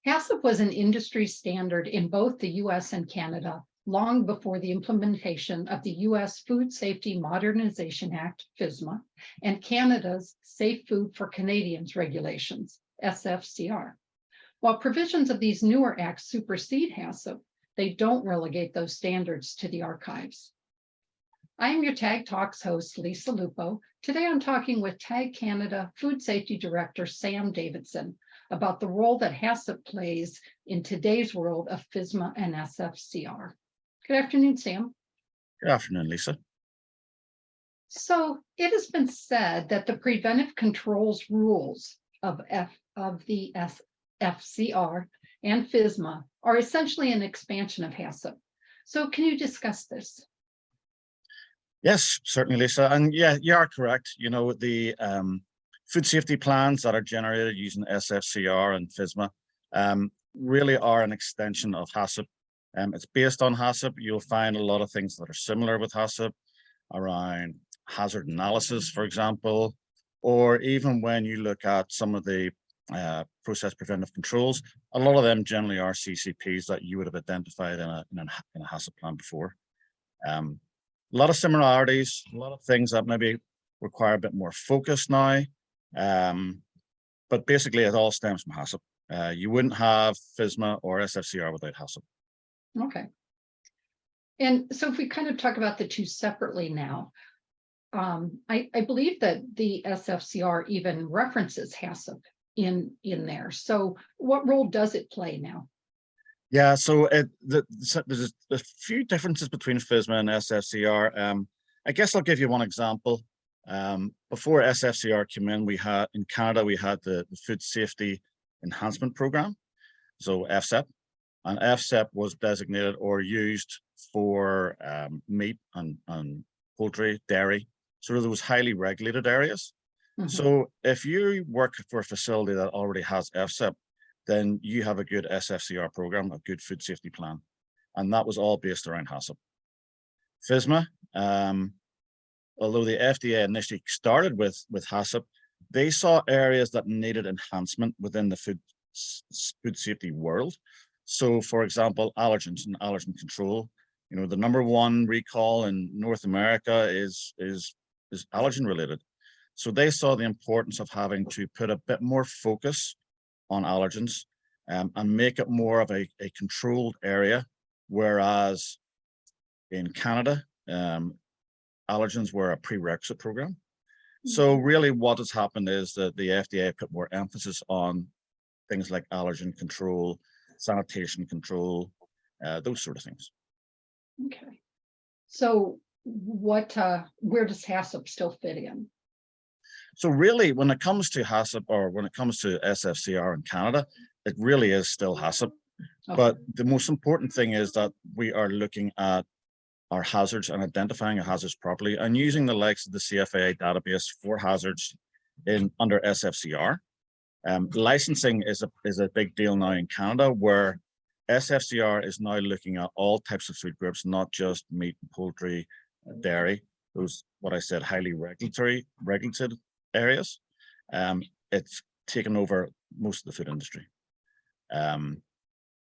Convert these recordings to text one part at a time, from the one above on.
HACCP was an industry standard in both the US and Canada long before the implementation of the US Food Safety Modernization Act, FSMA, and Canada's Safe Food for Canadians regulations, SFCR. While provisions of these newer acts supersede HACCP, they don't relegate those standards to the archives. I am your TAG Talks host, Lisa Lupo. Today I'm talking with TAG Canada Food Safety Director, Sam Davidson, about the role that HACCP plays in today's world of FSMA and SFCR. Good afternoon, Sam. Good afternoon, Lisa. So it has been said that the preventive controls rules of the SFCR and FSMA are essentially an expansion of HACCP. So can you discuss this? Yes, certainly, Lisa. And yeah, you are correct. You know, the food safety plans that are generated using SFCR and FSMA really are an extension of HACCP. It's based on HACCP. You'll find a lot of things that are similar with HACCP around hazard analysis, for example, or even when you look at some of the process preventive controls, a lot of them generally are CCPs that you would have identified in a HACCP plan before. A lot of similarities, a lot of things that maybe require a bit more focus now, but basically it all stems from HACCP. You wouldn't have FSMA or SFCR without HACCP. Okay. And so if we kind of talk about the two separately now, I believe that the SFCR even references HACCP in there. So what role does it play now? Yeah, so there's a few differences between FSMA and SFCR. I guess I'll give you one example. Before SFCR came in, in Canada, we had the Food Safety Enhancement Program, so FSEP, and FSEP was designated or used for meat and poultry, dairy, sort of those highly regulated areas. Mm-hmm. So if you work for a facility that already has FSEP, then you have a good SFCR program, a good food safety plan. And that was all based around HACCP. FSMA, although the FDA initially started with HACCP, they saw areas that needed enhancement within the food safety world. So for example, allergens and allergen control. You know, the #1 recall in North America is allergen related. So they saw the importance of having to put a bit more focus on allergens and make it more of a controlled area, whereas in Canada, allergens were a prerequisite program. Mm-hmm. So really what has happened is that the FDA put more emphasis on things like allergen control, sanitation control, those sort of things. Okay. So where does HACCP still fit in? So really, when it comes to HACCP or when it comes to SFCR in Canada, it really is still HACCP. Okay. But the most important thing is that we are looking at our hazards and identifying our hazards properly and using the likes of the CFAA database for hazards under SFCR. Licensing is a big deal now in Canada, where SFCR is now looking at all types of food groups, not just meat and poultry, dairy, those, what I said, highly regulated areas. It's taken over most of the food industry.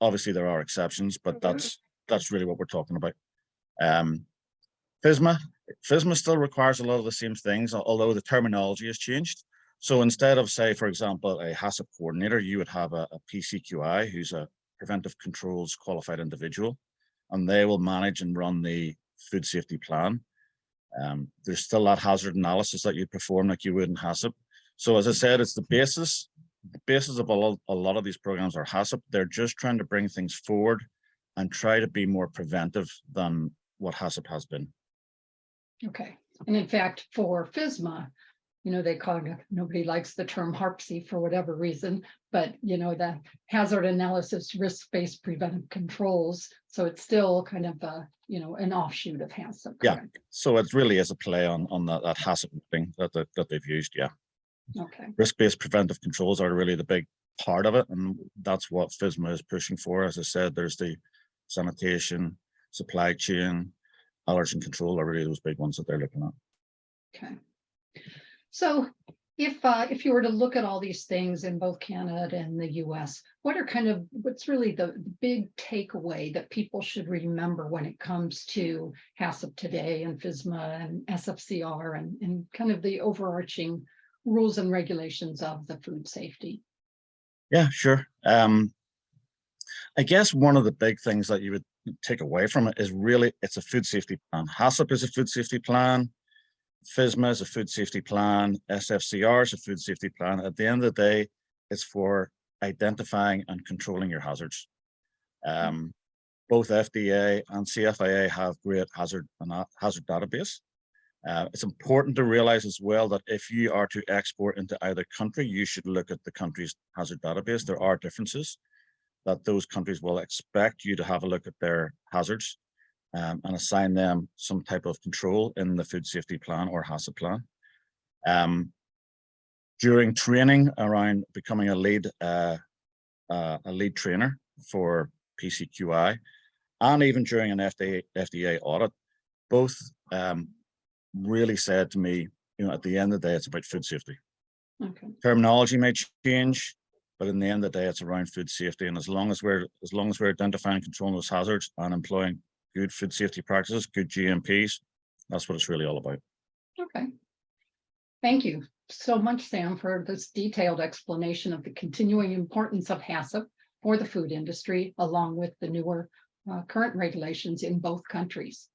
Obviously there are exceptions, but that's really what we're talking about. FSMA still requires a lot of the same things, although the terminology has changed. So instead of, say, for example, a HACCP coordinator, you would have a PCQI, who's a preventive controls qualified individual, and they will manage and run the food safety plan. There's still that hazard analysis that you perform like you would in HACCP. So as I said, it's the basis of a lot of these programs are HACCP. They're just trying to bring things forward and try to be more preventive than what HACCP has been. Okay. And in fact, for FSMA, you know, they call it, nobody likes the term HACCP for whatever reason, but you know, the hazard analysis, risk-based preventive controls. So it's still kind of a, you know, an offshoot of HACCP. Yeah. So it really is a play on that HACCP thing that they've used. Yeah. Okay. Risk-based preventive controls are really the big part of it, and that's what FSMA is pushing for. As I said, there's the sanitation, supply chain, allergen control are really those big ones that they're looking at. Okay. So If you were to look at all these things in both Canada and the US, what's really the big takeaway that people should remember when it comes to HACCP today and FSMA and SFCR and kind of the overarching rules and regulations of the food safety? Yeah, sure. I guess one of the big things that you would take away from it is really it's a food safety plan. HACCP is a food safety plan. FSMA is a food safety plan, SFCR is a food safety plan. At the end of the day, it's for identifying and controlling your hazards. Both FDA and CFIA have great hazard database. It's important to realize as well that if you are to export into either country, you should look at the country's hazard database. There are differences that those countries will expect you to have a look at their hazards. And assign them some type of control in the food safety plan or HACCP plan. During training around becoming a lead trainer for PCQI, and even during an FDA audit, both really said to me, at the end of the day, it's about food safety. Okay. Terminology may change, but in the end of the day, it's around food safety. And as long as we're identifying and controlling those hazards and employing good food safety practices, good GMPs, that's what it's really all about. Okay. Thank you so much, Sam, for this detailed explanation of the continuing importance of HACCP for the food industry, along with the newer current regulations in both countries.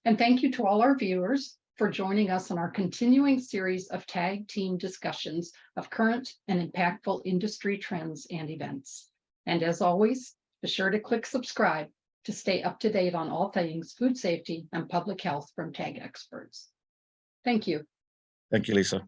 And thank you to all our viewers for joining us on our continuing series of tag team discussions of current and impactful industry trends and events. And as always, be sure to click subscribe to stay up to date on all things food safety and public health from TAG experts. Thank you. Thank you, Lisa.